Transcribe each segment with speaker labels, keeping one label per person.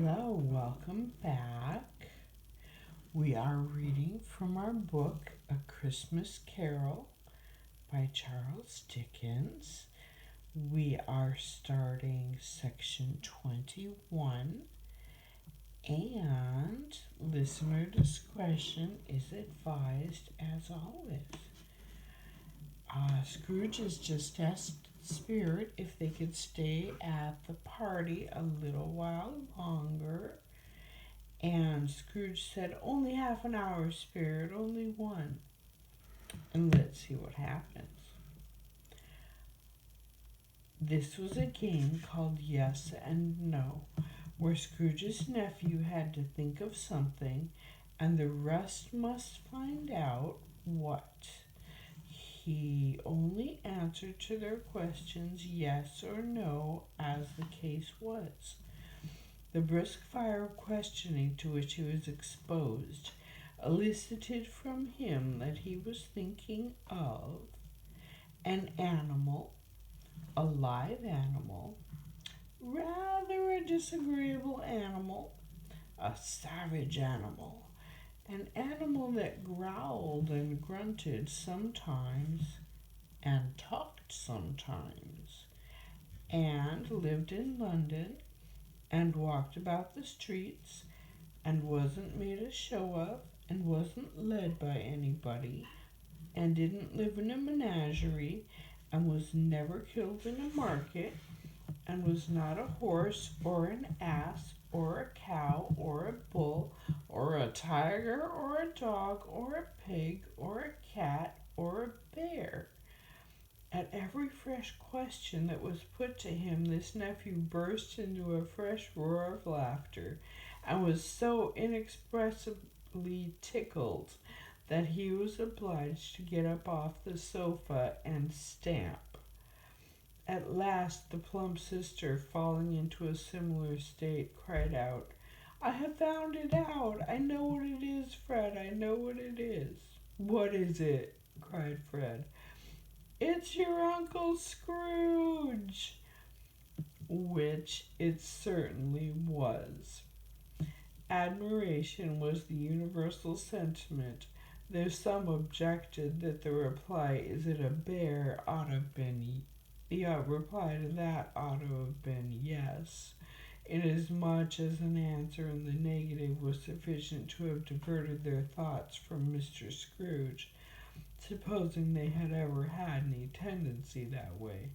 Speaker 1: Hello, welcome back. We are reading from our book, A Christmas Carol by Charles Dickens. We are starting section 21, and listener discretion is advised as always. Scrooge has just asked Spirit if they could stay at the party a little while longer. And Scrooge said, "Only half an hour, Spirit, only one." And let's see what happens. This was a game called Yes and No, where Scrooge's nephew had to think of something, and the rest must find out what. He only answered to their questions yes or no, as the case was. The brisk fire of questioning to which he was exposed elicited from him that he was thinking of an animal, a live animal, rather a disagreeable animal, a savage animal, an animal that growled and grunted sometimes and talked sometimes, and lived in London and walked about the streets and wasn't made a show of and wasn't led by anybody and didn't live in a menagerie and was never killed in a market and was not a horse or an ass or a cow or a bull or a tiger or a dog or a pig or a cat or a bear. At every fresh question that was put to him, this nephew burst into a fresh roar of laughter and was so inexpressibly tickled that he was obliged to get up off the sofa and stamp. At last the plump sister, falling into a similar state, cried out, "I have found it out! I know what it is, Fred, I know what it is." "What is it?" cried Fred. "It's your Uncle Scrooge!" Which it certainly was. Admiration was the universal sentiment, though some objected that the reply, "Is it a bear?" the reply to that ought to have been yes, inasmuch as an answer in the negative was sufficient to have diverted their thoughts from Mr. Scrooge, supposing they had ever had any tendency that way.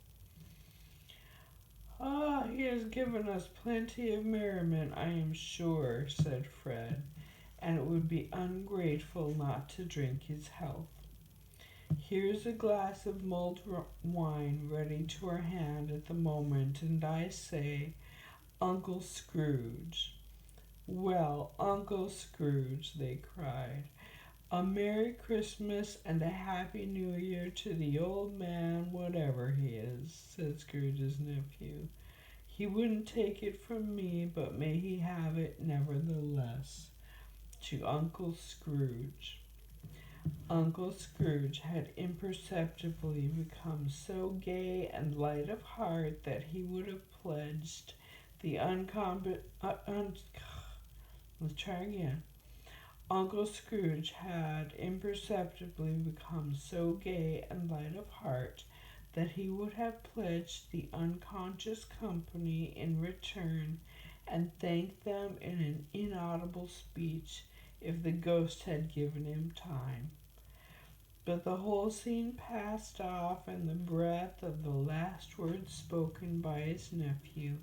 Speaker 1: "Ah, he has given us plenty of merriment, I am sure," said Fred, "and it would be ungrateful not to drink his health. Here's a glass of mulled wine ready to our hand at the moment, and I say, Uncle Scrooge." "Well, Uncle Scrooge," they cried, "a Merry Christmas and a Happy New Year to the old man, whatever he is," said Scrooge's nephew. "He wouldn't take it from me, but may he have it nevertheless. To Uncle Scrooge." Uncle Scrooge had imperceptibly become so gay and light of heart that he would have pledged the let's try again. Uncle Scrooge had imperceptibly become so gay and light of heart that he would have pledged the unconscious company in return and thanked them in an inaudible speech if the ghost had given him time. But the whole scene passed off in the breath of the last words spoken by his nephew,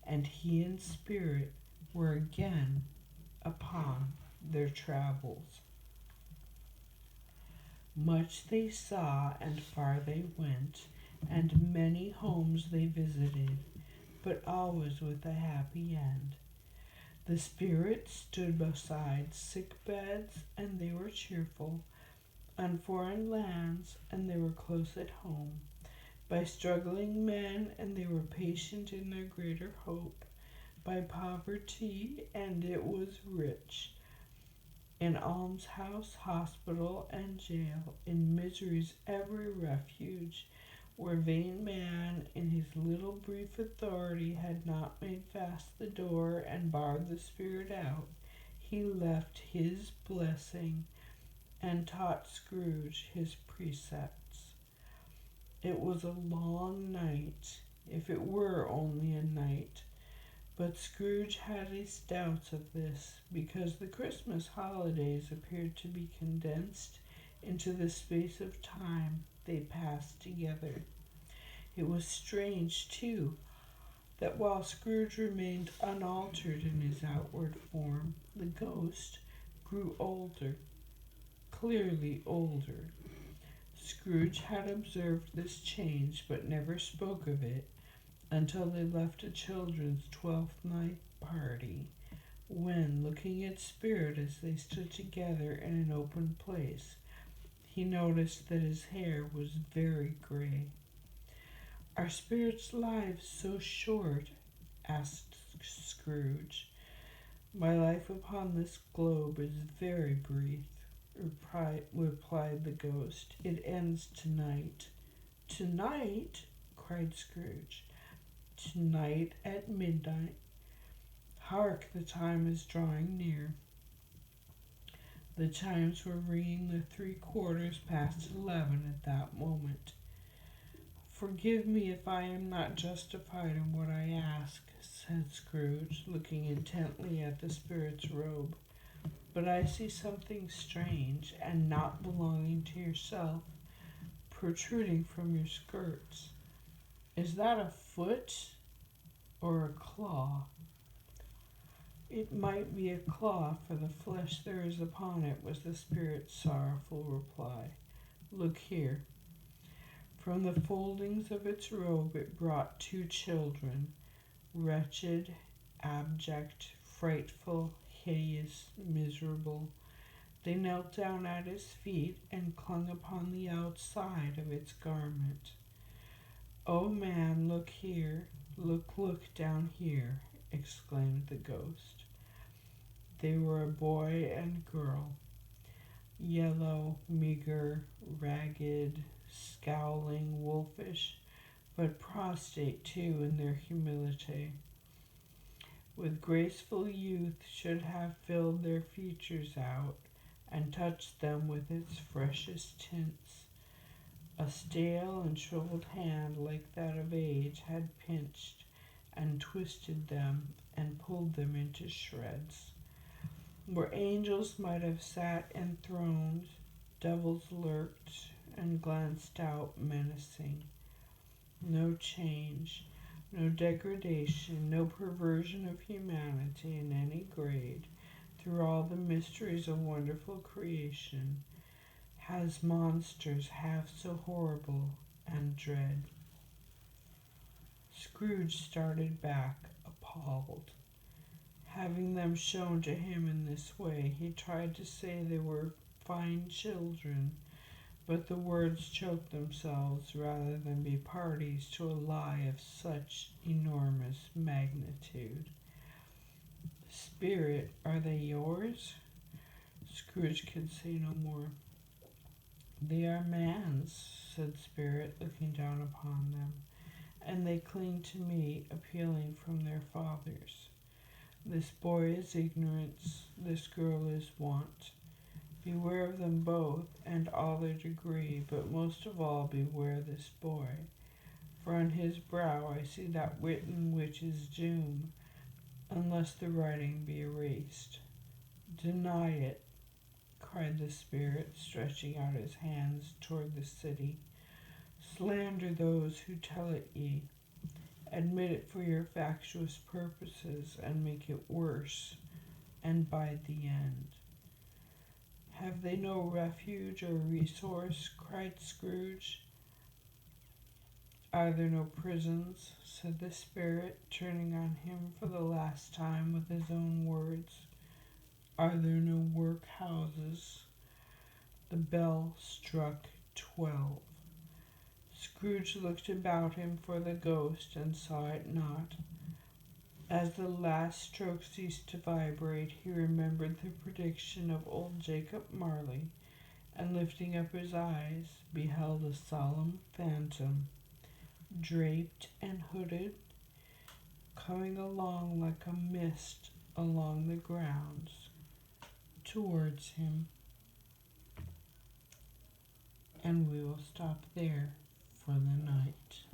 Speaker 1: and he and Spirit were again upon their travels. Much they saw, and far they went, and many homes they visited, but always with a happy end. The Spirits stood beside sick beds, and they were cheerful; on foreign lands, and they were close at home; by struggling men, and they were patient in their greater hope; by poverty, and it was rich; in almshouse, hospital, and jail; in misery's every refuge, Where vain man, in his little brief authority, had not made fast the door and barred the spirit out, he left his blessing and taught Scrooge his precepts. It was a long night, if it were only a night, but Scrooge had his doubts of this, because the Christmas holidays appeared to be condensed into the space of time they passed together. It was strange, too, that while Scrooge remained unaltered in his outward form, the ghost grew older, clearly older. Scrooge had observed this change, but never spoke of it until they left a children's 12th night party, when, looking at Spirit as they stood together in an open place, he noticed that his hair was very gray. "Are Spirit's lives so short?" asked Scrooge. "My life upon this globe is very brief," replied the ghost. "It ends tonight." "Tonight?" cried Scrooge. "Tonight at midnight. Hark, the time is drawing near." The chimes were ringing the 11:75 at that moment. "Forgive me if I am not justified in what I ask," said Scrooge, looking intently at the spirit's robe, "but I see something strange and not belonging to yourself protruding from your skirts. Is that a foot or a claw?" "It might be a claw for the flesh there is upon it," was the spirit's sorrowful reply. "Look here." From the foldings of its robe it brought two children, wretched, abject, frightful, hideous, miserable. They knelt down at his feet and clung upon the outside of its garment. "Oh, man, look here, look down here," exclaimed the ghost. They were a boy and girl, yellow, meager, ragged, scowling, wolfish, but prostrate too in their humility. With graceful youth should have filled their features out and touched them with its freshest tints. A stale and shriveled hand like that of age had pinched and twisted them and pulled them into shreds. Where angels might have sat enthroned, devils lurked and glanced out menacing. No change, no degradation, no perversion of humanity in any grade, through all the mysteries of wonderful creation, has monsters half so horrible and dread. Scrooge started back, appalled. Having them shown to him in this way, he tried to say they were fine children, but the words choked themselves rather than be parties to a lie of such enormous magnitude. "Spirit, are they yours?" Scrooge could say no more. "They are man's," said Spirit, looking down upon them, "and they cling to me, appealing from their fathers. This boy is ignorance, this girl is want. Beware of them both, and all their degree, but most of all beware this boy, for on his brow I see that written which is doom, unless the writing be erased. Deny it," cried the spirit, stretching out his hands toward the city. "Slander those who tell it ye. Admit it for your factious purposes, and make it worse, and bide the end." "Have they no refuge or resource?" cried Scrooge. "Are there no prisons?" said the spirit, turning on him for the last time with his own words. "Are there no workhouses?" The bell struck 12. Scrooge looked about him for the ghost and saw it not. As the last stroke ceased to vibrate, he remembered the prediction of old Jacob Marley, and lifting up his eyes, beheld a solemn phantom draped and hooded, coming along like a mist along the grounds towards him. And we will stop there for the night.